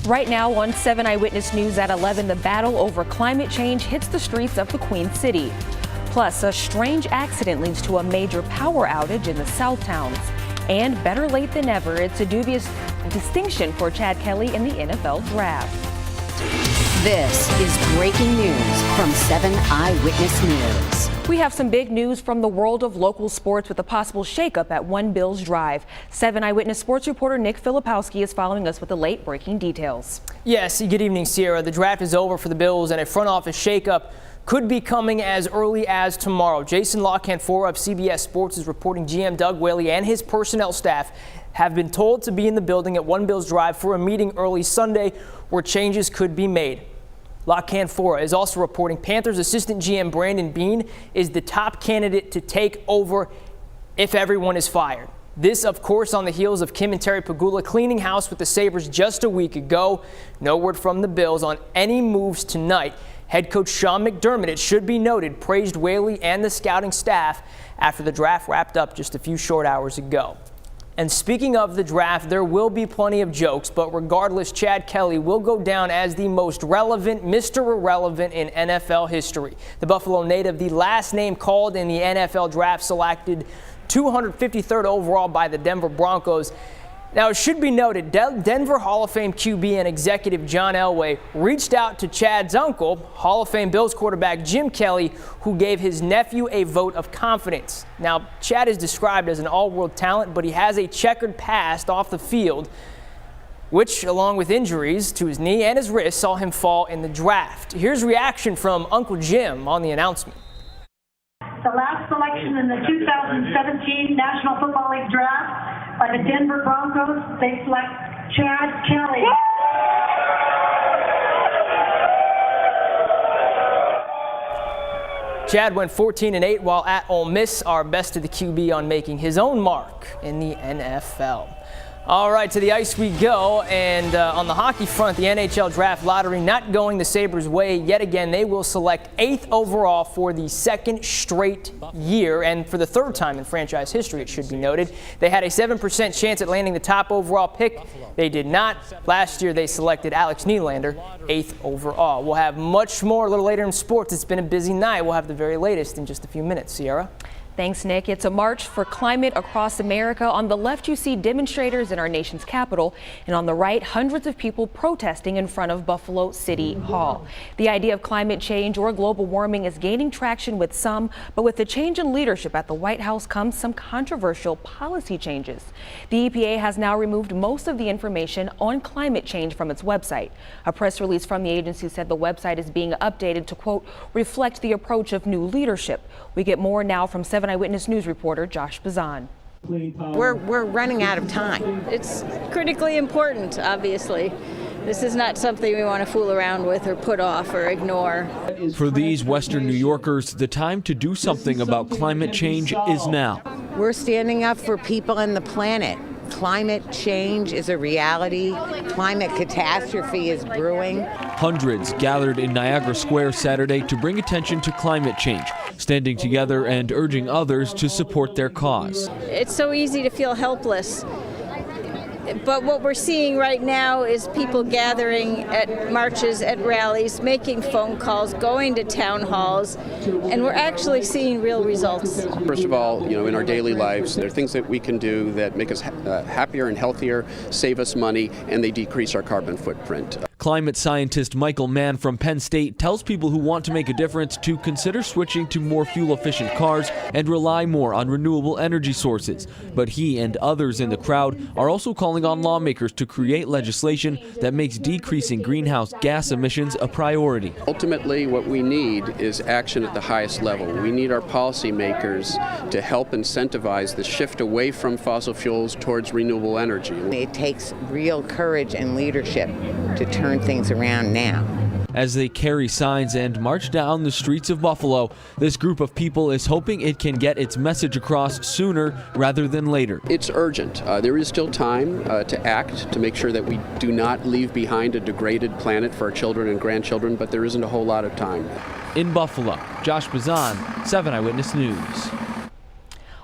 Right now on 7 Eyewitness News at 11, the battle over climate change hits the streets of the Queen City. Plus, a strange accident leads to a major power outage in the South Towns. And better late than ever, it's a dubious distinction for Chad Kelly in the NFL Draft. This is breaking news from 7 Eyewitness News. We have some big news from the world of local sports with a possible shakeup at One Bills Drive. 7 Eyewitness Sports reporter Nick Filipowski is following us with the late breaking details. Yes, good evening, Cierra. The draft is over for the Bills and a front office shakeup could be coming as early as tomorrow. Jason Lockhanfora of CBS Sports is reporting GM Doug Whaley and his personnel staff have been told to be in the building at One Bills Drive for a meeting early Sunday where changes could be made. Lockhanfora is also reporting Panthers assistant GM Brandon Beane is the top candidate to take over if everyone is fired. This, of course, on the heels of Kim and Terry Pegula cleaning house with the Sabres just a week ago. No word from the Bills on any moves tonight. Head coach Sean McDermott, it should be noted, praised Whaley and the scouting staff after the draft wrapped up just a few short hours ago. And speaking of the draft, there will be plenty of jokes, but regardless, Chad Kelly will go down as the most relevant Mr. Irrelevant in NFL history. The Buffalo native, the last name called in the NFL draft, selected 253rd overall by the Denver Broncos. Now, it should be noted, Denver Hall of Fame QB and executive John Elway reached out to Chad's uncle, Hall of Fame Bills quarterback Jim Kelly, who gave his nephew a vote of confidence. Now, Chad is described as an all-world talent, but he has a checkered past off the field, which, along with injuries to his knee and his wrist, saw him fall in the draft. Here's reaction from Uncle Jim on the announcement. The last selection in the 2017 National Football League draft by the Denver Broncos, they select Chad Kelly. Chad went 14-8 while at Ole Miss, our best of the QB on making his own mark in the NFL. All right, to the ice we go, and on the hockey front, the NHL draft lottery not going the Sabres' way yet again. They will select 8th overall for the second straight year, and for the third time in franchise history, it should be noted. They had a 7% chance at landing the top overall pick. They did not. Last year, they selected Alex Nylander, 8th overall. We'll have much more a little later in sports. It's been a busy night. We'll have the very latest in just a few minutes. Cierra? Thanks, Nick. It's a march for climate across America. On the left, you see demonstrators in our nation's capital, and on the right, hundreds of people protesting in front of Buffalo City Hall. The idea of climate change or global warming is gaining traction with some, but with the change in leadership at the White House comes some controversial policy changes. The EPA has now removed most of the information on climate change from its website. A press release from the agency said the website is being updated to, quote, reflect the approach of new leadership. We get more now from 7 Eyewitness News reporter Josh Bazan. We're running out of time. It's critically important, obviously. This is not something we want to fool around with or put off or ignore. For these Western New Yorkers, the time to do something about climate change is now. We're standing up for people and the planet. Climate change is a reality. Climate catastrophe is brewing. Hundreds gathered in Niagara Square Saturday to bring attention to climate change, standing together and urging others to support their cause. It's so easy to feel helpless. But what we're seeing right now is people gathering at marches, at rallies, making phone calls, going to town halls, and we're actually seeing real results. First of all, in our daily lives, there are things that we can do that make us happier and healthier, save us money, and they decrease our carbon footprint. Climate scientist Michael Mann from Penn State tells people who want to make a difference to consider switching to more fuel-efficient cars and rely more on renewable energy sources. But he and others in the crowd are also calling on lawmakers to create legislation that makes decreasing greenhouse gas emissions a priority. Ultimately, what we need is action at the highest level. We need our policymakers to help incentivize the shift away from fossil fuels towards renewable energy. It takes real courage and leadership to turn things around now. As they carry signs and march down the streets of Buffalo, this group of people is hoping it can get its message across sooner rather than later. It's urgent. There is still time to act to make sure that we do not leave behind a degraded planet for our children and grandchildren, but there isn't a whole lot of time. In Buffalo, Josh Bazan, 7 Eyewitness News.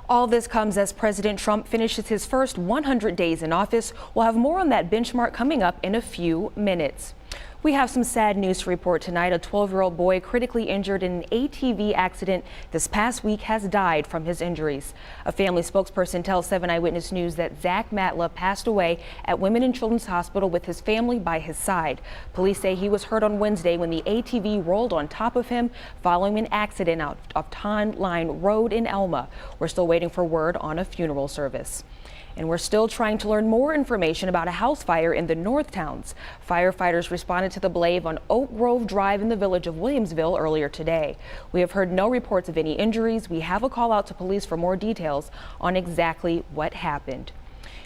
All this comes as President Trump finishes his first 100 days in office. We'll have more on that benchmark coming up in a few minutes. We have some sad news to report tonight. A 12-year-old boy critically injured in an ATV accident this past week has died from his injuries. A family spokesperson tells 7 Eyewitness News that Zach Matla passed away at Women and Children's Hospital with his family by his side. Police say he was hurt on Wednesday when the ATV rolled on top of him following an accident out of Ton Line Road in Elma. We're still waiting for word on a funeral service. And we're still trying to learn more information about a house fire in the North Towns. Firefighters responded to the blaze on Oak Grove Drive in the village of Williamsville earlier today. We have heard no reports of any injuries. We have a call out to police for more details on exactly what happened.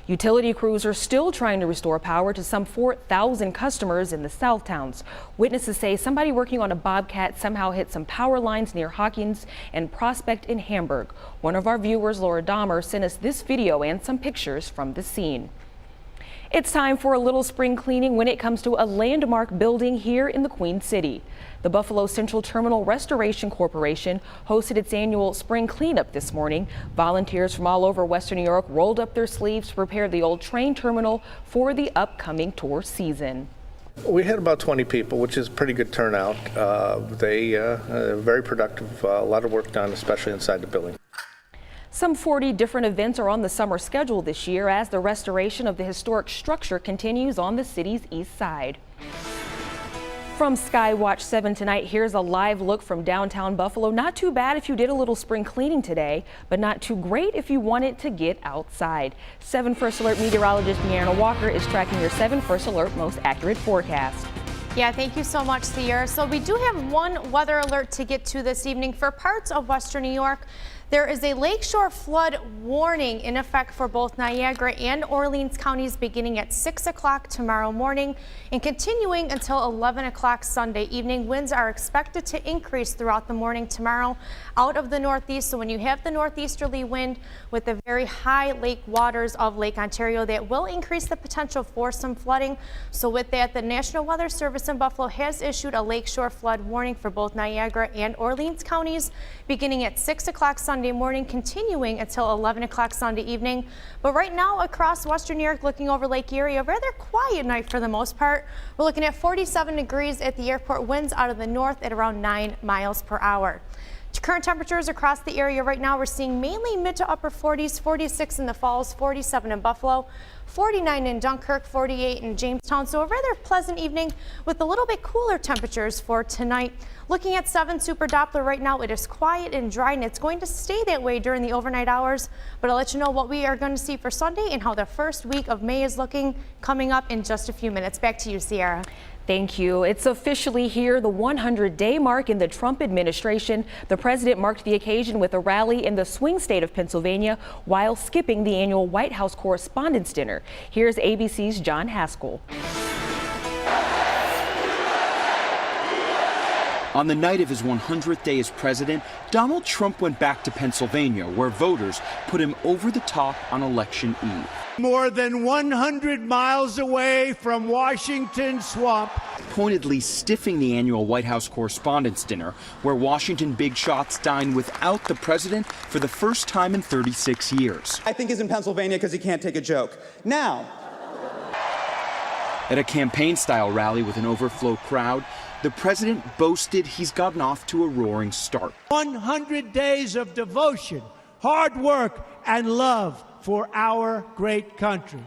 Utility crews are still trying to restore power to some 4,000 customers in the South Towns. Witnesses say somebody working on a Bobcat somehow hit some power lines near Hawkins and Prospect in Hamburg. One of our viewers, Laura Dahmer, sent us this video and some pictures from the scene. It's time for a little spring cleaning when it comes to a landmark building here in the Queen City. The Buffalo Central Terminal Restoration Corporation hosted its annual spring cleanup this morning. Volunteers from all over Western New York rolled up their sleeves to prepare the old train terminal for the upcoming tour season. We had about 20 people, which is a pretty good turnout. They very productive, a lot of work done, especially inside the building. Some 40 different events are on the summer schedule this year as the restoration of the historic structure continues on the city's east side. From Skywatch 7 tonight, here's a live look from downtown Buffalo. Not too bad if you did a little spring cleaning today, but not too great if you wanted to get outside. 7 First Alert meteorologist Deanna Walker is tracking your 7 First Alert most accurate forecast. Yeah, thank you so much, Cierra. So we do have one weather alert to get to this evening for parts of Western New York. There is a lakeshore flood warning in effect for both Niagara and Orleans counties beginning at 6 o'clock tomorrow morning and continuing until 11 o'clock Sunday evening. Winds are expected to increase throughout the morning tomorrow out of the northeast. So when you have the northeasterly wind with the very high lake waters of Lake Ontario, that will increase the potential for some flooding. So with that, the National Weather Service in Buffalo has issued a lakeshore flood warning for both Niagara and Orleans counties beginning at 6 o'clock Sunday morning, continuing until 11 o'clock Sunday evening. But right now across Western New York, looking over Lake Erie, a rather quiet night for the most part. We're looking at 47 degrees at the airport, winds out of the north at around 9 miles per hour. Current temperatures across the area right now, we're seeing mainly mid to upper 40s, 46 in the Falls, 47 in Buffalo, 49 in Dunkirk, 48 in Jamestown. So a rather pleasant evening with a little bit cooler temperatures for tonight. Looking at 7 Super Doppler right now, it is quiet and dry, and it's going to stay that way during the overnight hours. But I'll let you know what we are going to see for Sunday and how the first week of May is looking coming up in just a few minutes. Back to you, Cierra. Thank you. It's officially here, the 100-day mark in the Trump administration. The president marked the occasion with a rally in the swing state of Pennsylvania while skipping the annual White House Correspondents' Dinner. Here's ABC's John Haskell. On the night of his 100th day as president, Donald Trump went back to Pennsylvania, where voters put him over the top on election eve. More than 100 miles away from Washington swamp. Pointedly stiffing the annual White House Correspondents' Dinner, where Washington big shots dine without the president for the first time in 36 years. I think he's in Pennsylvania because he can't take a joke. Now, at a campaign-style rally with an overflow crowd, the president boasted he's gotten off to a roaring start. 100 days of devotion, hard work, and love for our great country.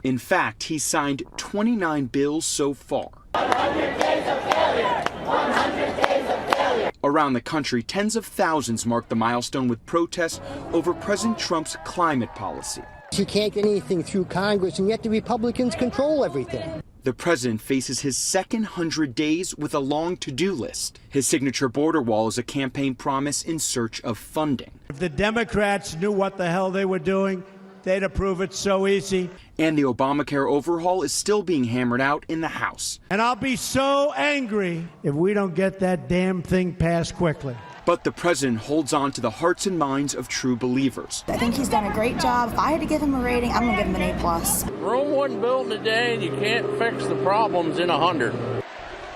In fact, he's signed 29 bills so far. 100 days of failure! 100 days of failure! Around the country, tens of thousands marked the milestone with protests over President Trump's climate policy. You can't get anything through Congress, and yet the Republicans control everything. The president faces his second 100 days with a long to-do list. His signature border wall is a campaign promise in search of funding. If the Democrats knew what the hell they were doing, they'd approve it so easy. And the Obamacare overhaul is still being hammered out in the House. And I'll be so angry if we don't get that damn thing passed quickly. But the president holds on to the hearts and minds of true believers. I think he's done a great job. If I had to give him a rating, I'm going to give him an A+. Rome wasn't built in a day, and you can't fix the problems in 100.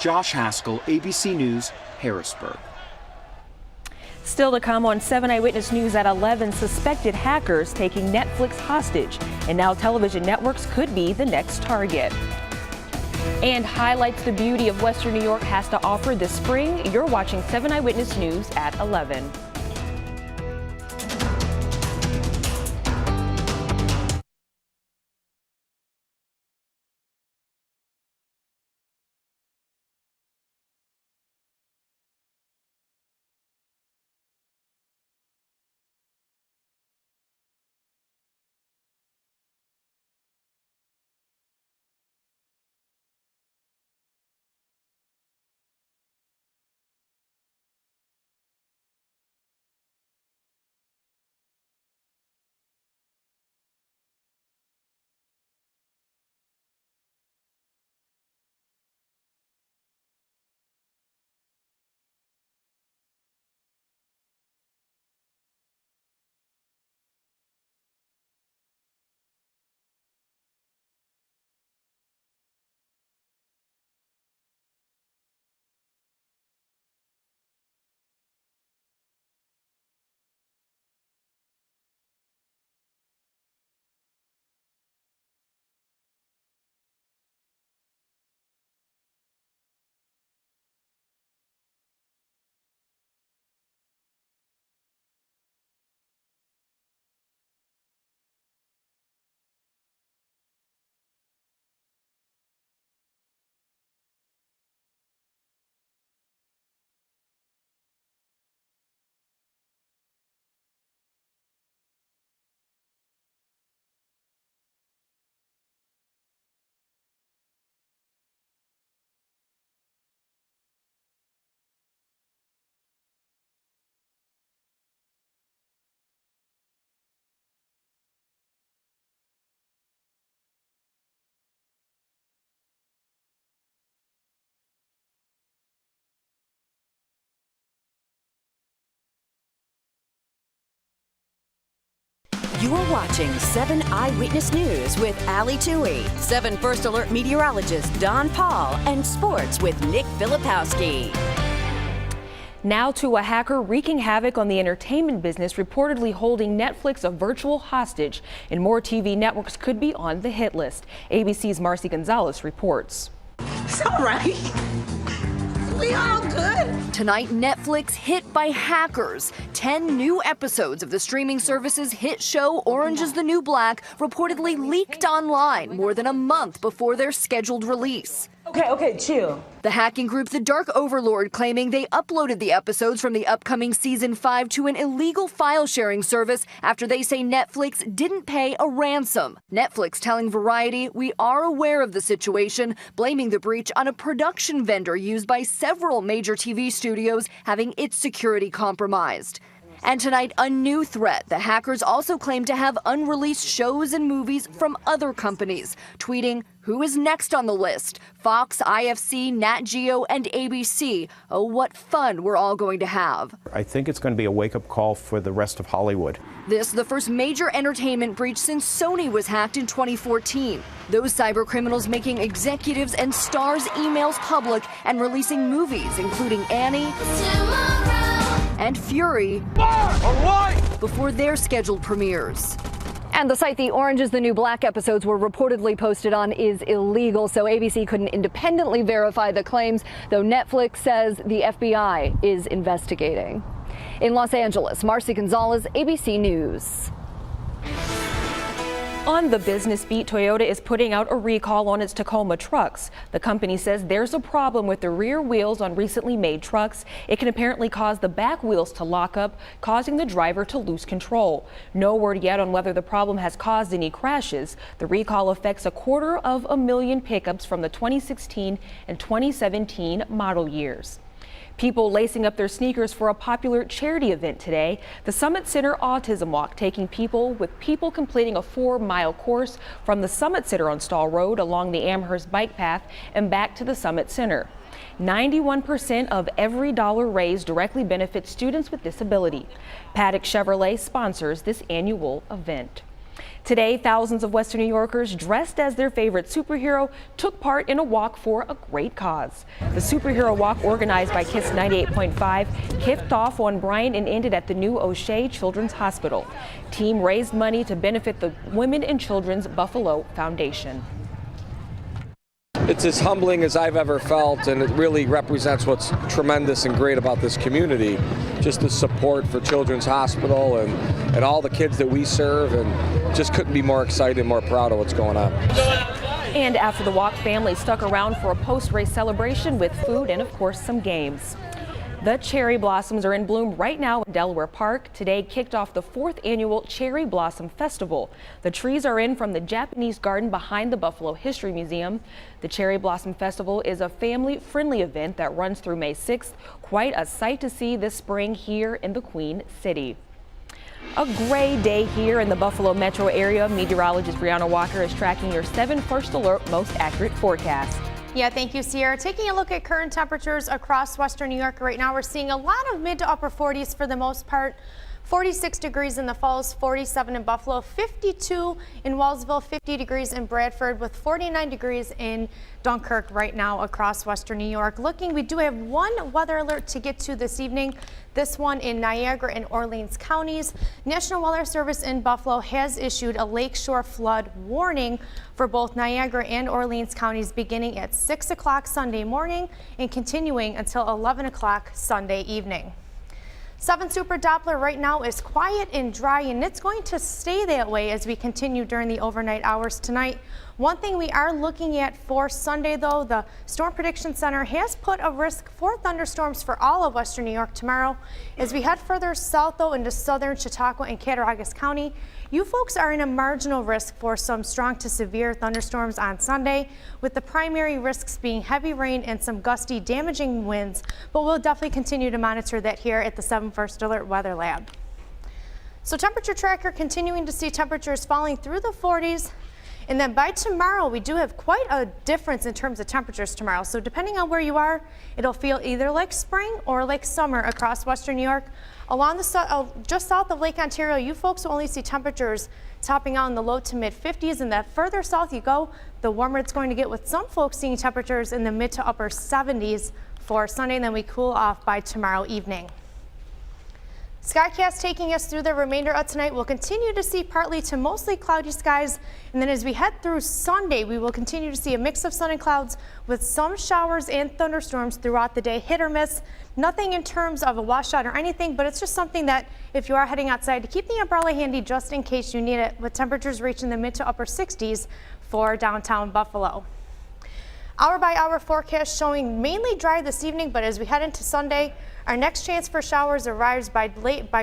Josh Haskell, ABC News, Harrisburg. Still to come on 7 Eyewitness News at 11, suspected hackers taking Netflix hostage, and now television networks could be the next target. And highlights the beauty of Western New York has to offer this spring. You're watching 7 Eyewitness News at 11. You are watching 7 Eyewitness News with Ali Tui, 7 First Alert meteorologist Don Paul, and sports with Nick Filipowski. Now to a hacker wreaking havoc on the entertainment business, reportedly holding Netflix a virtual hostage, and more TV networks could be on the hit list. ABC's Marcy Gonzalez reports. It's all right. We all good. Tonight, Netflix hit by hackers. 10 new episodes of the streaming service's hit show Orange is the New Black reportedly leaked online more than a month before their scheduled release. Okay, chill. The hacking group The Dark Overlord claiming they uploaded the episodes from the upcoming season 5 to an illegal file sharing service after they say Netflix didn't pay a ransom. Netflix telling Variety, "We are aware of the situation," blaming the breach on a production vendor used by several major TV studios having its security compromised. And tonight, a new threat. The hackers also claim to have unreleased shows and movies from other companies, tweeting, "Who is next on the list? Fox, IFC, Nat Geo, and ABC. Oh, what fun we're all going to have." I think it's going to be a wake-up call for the rest of Hollywood. This the first major entertainment breach since Sony was hacked in 2014. Those cyber criminals making executives and stars' emails public and releasing movies, including Annie and Fury before their scheduled premieres. And the site the Orange is the New Black episodes were reportedly posted on is illegal, so ABC couldn't independently verify the claims, though Netflix says the FBI is investigating. In Los Angeles, Marcy Gonzalez, ABC News. On the business beat, Toyota is putting out a recall on its Tacoma trucks. The company says there's a problem with the rear wheels on recently made trucks. It can apparently cause the back wheels to lock up, causing the driver to lose control. No word yet on whether the problem has caused any crashes. The recall affects 250,000 pickups from the 2016 and 2017 model years. People lacing up their sneakers for a popular charity event today. The Summit Center Autism Walk taking people completing a 4-mile course from the Summit Center on Stall Road along the Amherst bike path and back to the Summit Center. 91% of every dollar raised directly benefits students with disability. Paddock Chevrolet sponsors this annual event. Today, thousands of Western New Yorkers dressed as their favorite superhero took part in a walk for a great cause. The superhero walk, organized by KISS 98.5, kicked off on Bryant and ended at the new O'Shea Children's Hospital. Team raised money to benefit the Women and Children's Buffalo Foundation. It's as humbling as I've ever felt, and it really represents what's tremendous and great about this community. Just the support for Children's Hospital and all the kids that we serve, and just couldn't be more excited and more proud of what's going on. And after the walk, families stuck around for a post-race celebration with food and, of course, some games. The cherry blossoms are in bloom right now in Delaware Park. Today kicked off the 4th annual Cherry Blossom Festival. The trees are in from the Japanese garden behind the Buffalo History Museum. The Cherry Blossom Festival is a family-friendly event that runs through May 6th. Quite a sight to see this spring here in the Queen City. A gray day here in the Buffalo metro area. Meteorologist Brianna Walker is tracking your 7 First Alert most accurate forecast. Yeah, thank you, Cierra. Taking a look at current temperatures across Western New York right now, we're seeing a lot of mid to upper 40s for the most part. 46 degrees in the Falls, 47 in Buffalo, 52 in Wellsville, 50 degrees in Bradford, with 49 degrees in Dunkirk right now across Western New York. We do have one weather alert to get to this evening. This one in Niagara and Orleans counties. National Weather Service in Buffalo has issued a lakeshore flood warning for both Niagara and Orleans counties beginning at 6 o'clock Sunday morning and continuing until 11 o'clock Sunday evening. 7 Super Doppler right now is quiet and dry, and it's going to stay that way as we continue during the overnight hours tonight. One thing we are looking at for Sunday, though, the Storm Prediction Center has put a risk for thunderstorms for all of Western New York tomorrow. As we head further south, though, into southern Chautauqua and Cattaraugus County, you folks are in a marginal risk for some strong to severe thunderstorms on Sunday, with the primary risks being heavy rain and some gusty, damaging winds. But we'll definitely continue to monitor that here at the 7 First Alert Weather Lab. So temperature tracker continuing to see temperatures falling through the 40s. And then by tomorrow, we do have quite a difference in terms of temperatures tomorrow. So depending on where you are, it'll feel either like spring or like summer across Western New York. Along the just south of Lake Ontario, you folks will only see temperatures topping out in the low to mid 50s. And the further south you go, the warmer it's going to get, with some folks seeing temperatures in the mid to upper 70s for Sunday. And then we cool off by tomorrow evening. Skycast taking us through the remainder of tonight. We'll continue to see partly to mostly cloudy skies. And then as we head through Sunday, we will continue to see a mix of sun and clouds with some showers and thunderstorms throughout the day, hit or miss. Nothing in terms of a washout or anything, but it's just something that if you are heading outside, to keep the umbrella handy just in case you need it, with temperatures reaching the mid to upper 60s for downtown Buffalo. Hour by hour forecast showing mainly dry this evening, but as we head into Sunday, our next chance for showers arrives by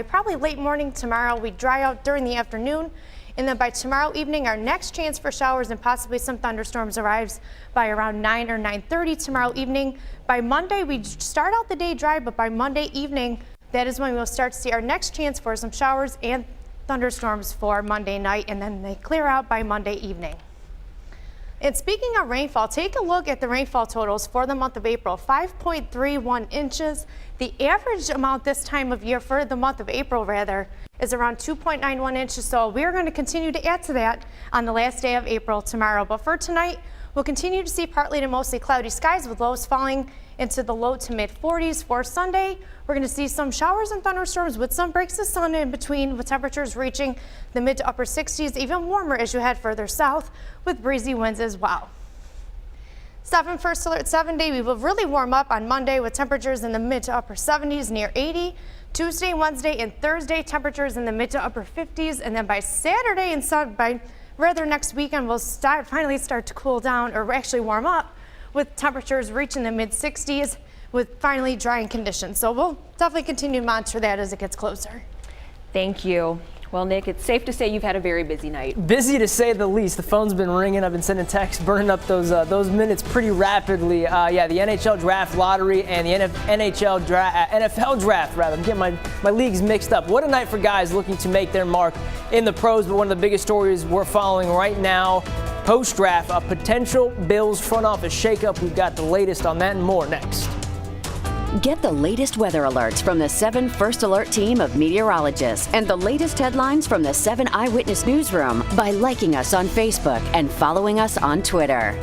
probably late morning tomorrow. We dry out during the afternoon, and then by tomorrow evening, our next chance for showers and possibly some thunderstorms arrives by around 9 or 9:30 tomorrow evening. By Monday, we start out the day dry, but by Monday evening, that is when we'll start to see our next chance for some showers and thunderstorms for Monday night, and then they clear out by Monday evening. And speaking of rainfall, take a look at the rainfall totals for the month of April. 5.31 inches. The average amount this time of year for the month of April, rather, is around 2.91 inches. So we're going to continue to add to that on the last day of April tomorrow. But for tonight, we'll continue to see partly to mostly cloudy skies with lows falling into the low to mid 40s. For Sunday, we're going to see some showers and thunderstorms with some breaks of sun in between, with temperatures reaching the mid to upper 60s, even warmer as you head further south with breezy winds as well. 7 First Alert 7 day, we will really warm up on Monday with temperatures in the mid to upper 70s near 80. Tuesday, Wednesday, and Thursday, temperatures in the mid to upper 50s. And then by Saturday and by next weekend, we'll finally start to cool down, or actually warm up, with temperatures reaching the mid 60s with finally drying conditions. So we'll definitely continue to monitor that as it gets closer. Thank you. Well, Nick, it's safe to say you've had a very busy night. Busy to say the least. The phone's been ringing. I've been sending texts, burning up those minutes pretty rapidly. Yeah, the NHL draft lottery and the NFL draft, rather. I'm getting my leagues mixed up. What a night for guys looking to make their mark in the pros. But one of the biggest stories we're following right now, post-draft, a potential Bills front office shakeup. We've got the latest on that and more next. Get the latest weather alerts from the 7 First Alert team of meteorologists and the latest headlines from the 7 Eyewitness Newsroom by liking us on Facebook and following us on Twitter.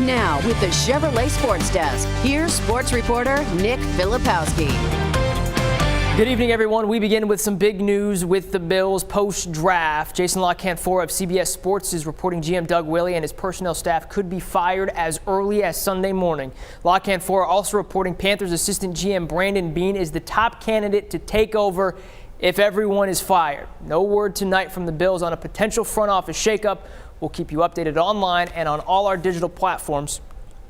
Now, with the Chevrolet Sports Desk, here's sports reporter Nick Filipowski. Good evening, everyone. We begin with some big news with the Bills post-draft. Jason LaCanfora of CBS Sports is reporting GM Doug Whaley and his personnel staff could be fired as early as Sunday morning. LaCanfora also reporting Panthers assistant GM Brandon Beane is the top candidate to take over if everyone is fired. No word tonight from the Bills on a potential front office shakeup. We'll keep you updated online and on all our digital platforms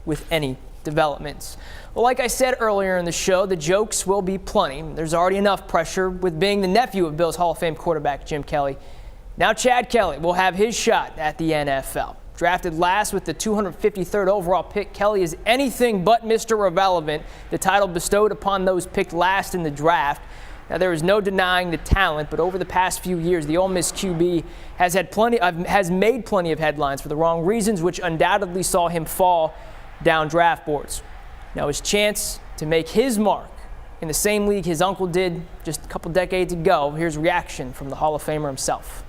with any developments. Well, like I said earlier in the show, the jokes will be plenty. There's already enough pressure with being the nephew of Bills Hall of Fame quarterback Jim Kelly. Now Chad Kelly will have his shot at the NFL. Drafted last with the 253rd overall pick, Kelly is anything but Mr. Irrelevant, the title bestowed upon those picked last in the draft. Now, there is no denying the talent, but over the past few years, the Ole Miss QB has made plenty of headlines for the wrong reasons, which undoubtedly saw him fall down draft boards. Now, his chance to make his mark in the same league his uncle did just a couple decades ago. Here's reaction from the Hall of Famer himself.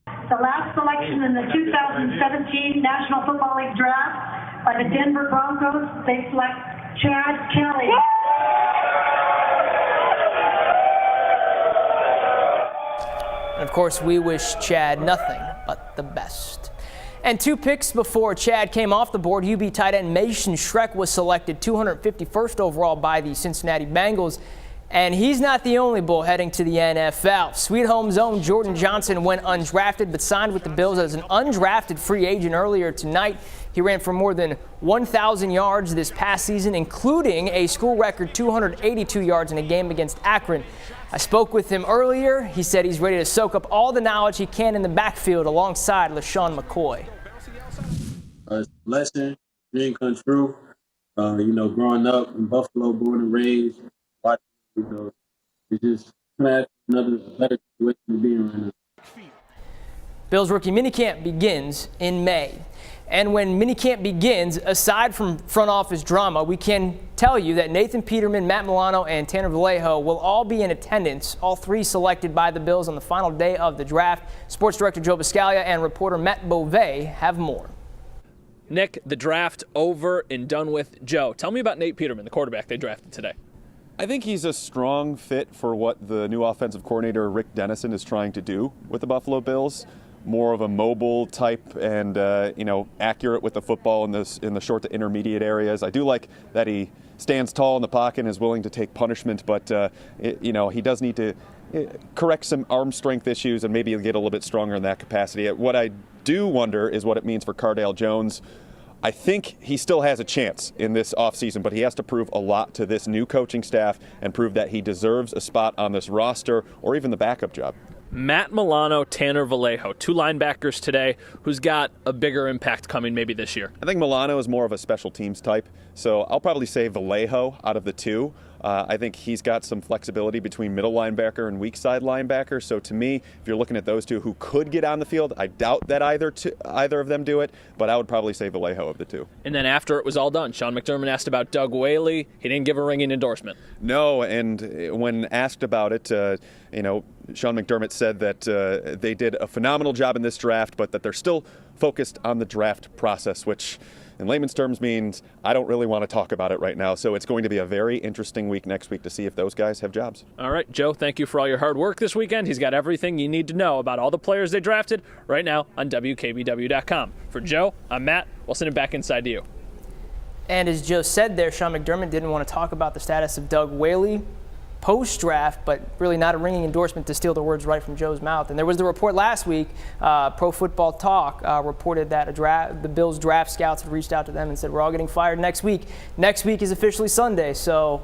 The last selection in the 2017 National Football League draft by the Denver Broncos, they select Chad Kelly. And of course, we wish Chad nothing but the best. And 2 picks before Chad came off the board, UB tight end Mason Schreck was selected 251st overall by the Cincinnati Bengals. And he's not the only Bull heading to the NFL. Sweet Home's own Jordan Johnson went undrafted but signed with the Bills as an undrafted free agent earlier tonight. He ran for more than 1,000 yards this past season, including a school record 282 yards in a game against Akron. I spoke with him earlier. He said he's ready to soak up all the knowledge he can in the backfield alongside LaShawn McCoy. It's a blessing, dream come true. Growing up in Buffalo, born and raised, watching, it's just another better situation to be in right now. Bills rookie minicamp begins in May. And when minicamp begins, aside from front office drama, we can tell you that Nathan Peterman, Matt Milano, and Tanner Vallejo will all be in attendance, all three selected by the Bills on the final day of the draft. Sports director Joe Biscaglia and reporter Matt Beauvais have more. Nick, the draft over and done with. Joe, tell me about Nate Peterman, the quarterback they drafted today. I think he's a strong fit for what the new offensive coordinator Rick Dennison is trying to do with the Buffalo Bills. More of a mobile type and accurate with the football in the short to intermediate areas. I do like that he stands tall in the pocket and is willing to take punishment, but he does need to correct some arm strength issues and maybe get a little bit stronger in that capacity. What I do wonder is what it means for Cardale Jones. I think he still has a chance in this offseason, but he has to prove a lot to this new coaching staff and prove that he deserves a spot on this roster or even the backup job. Matt Milano, Tanner Vallejo, two linebackers today. Who's got a bigger impact coming maybe this year? I think Milano is more of a special teams type, so I'll probably say Vallejo out of the two. I think he's got some flexibility between middle linebacker and weak side linebacker. So to me, if you're looking at those two who could get on the field, I doubt that either of them do it, but I would probably say Vallejo of the two. And then after it was all done, Sean McDermott asked about Doug Whaley. He didn't give a ringing endorsement. No, and when asked about it, Sean McDermott said that they did a phenomenal job in this draft, but that they're still focused on the draft process, which in layman's terms means I don't really want to talk about it right now. So it's going to be a very interesting week next week to see if those guys have jobs. All right, Joe, thank you for all your hard work this weekend. He's got everything you need to know about all the players they drafted right now on WKBW.com. For Joe, I'm Matt. We'll send it back inside to you. And as Joe said there, Sean McDermott didn't want to talk about the status of Doug Whaley post-draft, but really not a ringing endorsement, to steal the words right from Joe's mouth. And there was the report last week, Pro Football Talk reported that the Bills draft scouts had reached out to them and said, we're all getting fired next week. Next week is officially Sunday, so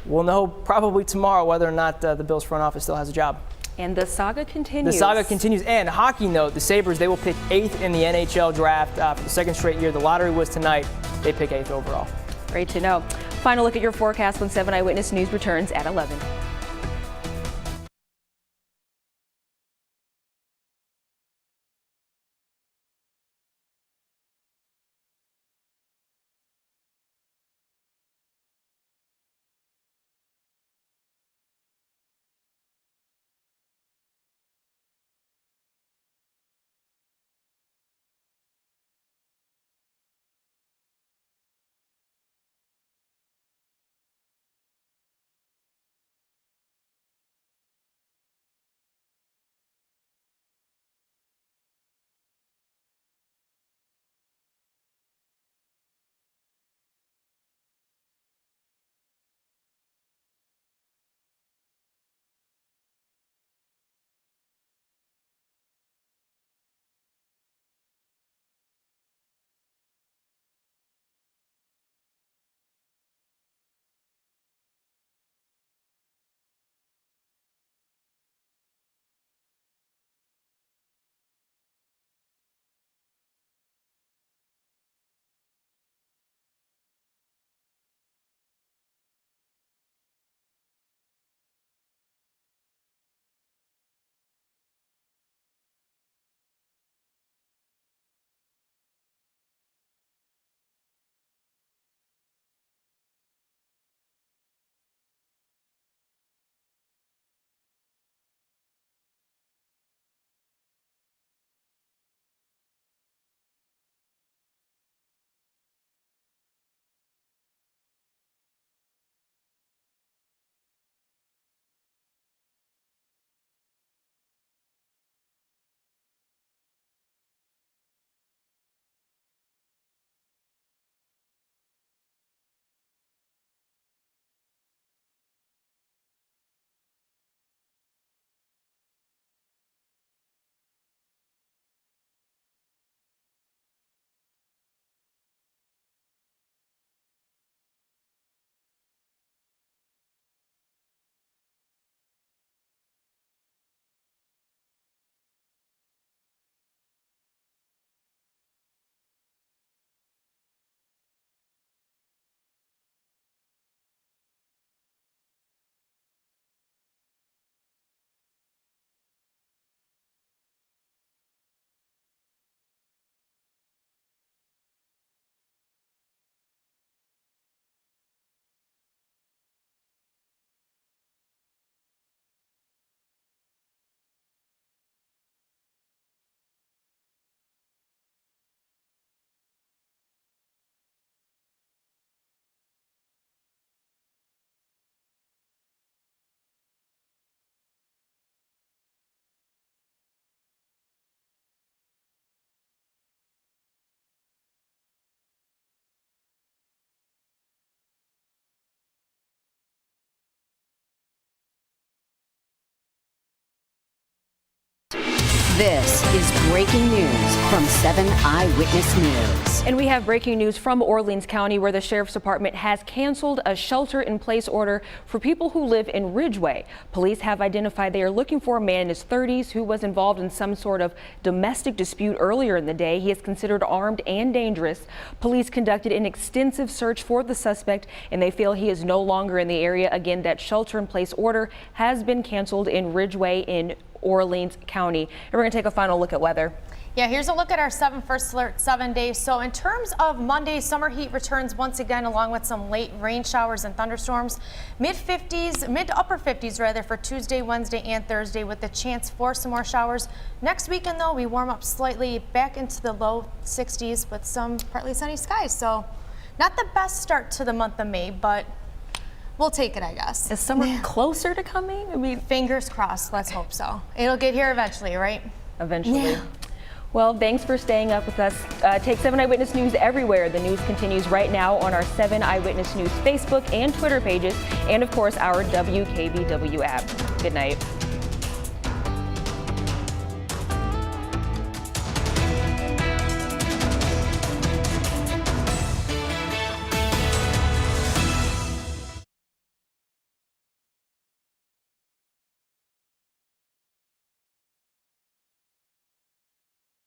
we'll know probably tomorrow whether or not the Bills front office still has a job. And the saga continues. The saga continues. And hockey note, the Sabres, they will pick 8th in the NHL draft for the second straight year. The lottery was tonight. They pick 8th overall. Great to know. Final look at your forecast when 7 Eyewitness News returns at 11. This is breaking news from 7 Eyewitness News. And we have breaking news from Orleans County, where the Sheriff's Department has canceled a shelter-in-place order for people who live in Ridgeway. Police have identified they are looking for a man in his 30s who was involved in some sort of domestic dispute earlier in the day. He is considered armed and dangerous. Police conducted an extensive search for the suspect, and they feel he is no longer in the area. Again, that shelter-in-place order has been canceled in Ridgeway in Orleans County. And we're going to take a final look at weather. Yeah, here's a look at our 7 first alert 7 days. So in terms of Monday, summer heat returns once again, along with some late rain showers and thunderstorms. Mid to upper 50s rather, for Tuesday, Wednesday, and Thursday, with the chance for some more showers. Next weekend, though, we warm up slightly back into the low 60s with some partly sunny skies. So not the best start to the month of May, but we'll take it, I guess. Is summer closer to coming? I mean, fingers crossed. Let's hope so. It'll get here eventually, right? Eventually. Yeah. Well, thanks for staying up with us. Take 7 Eyewitness News everywhere. The news continues right now on our 7 Eyewitness News Facebook and Twitter pages, and of course our WKBW app. Good night.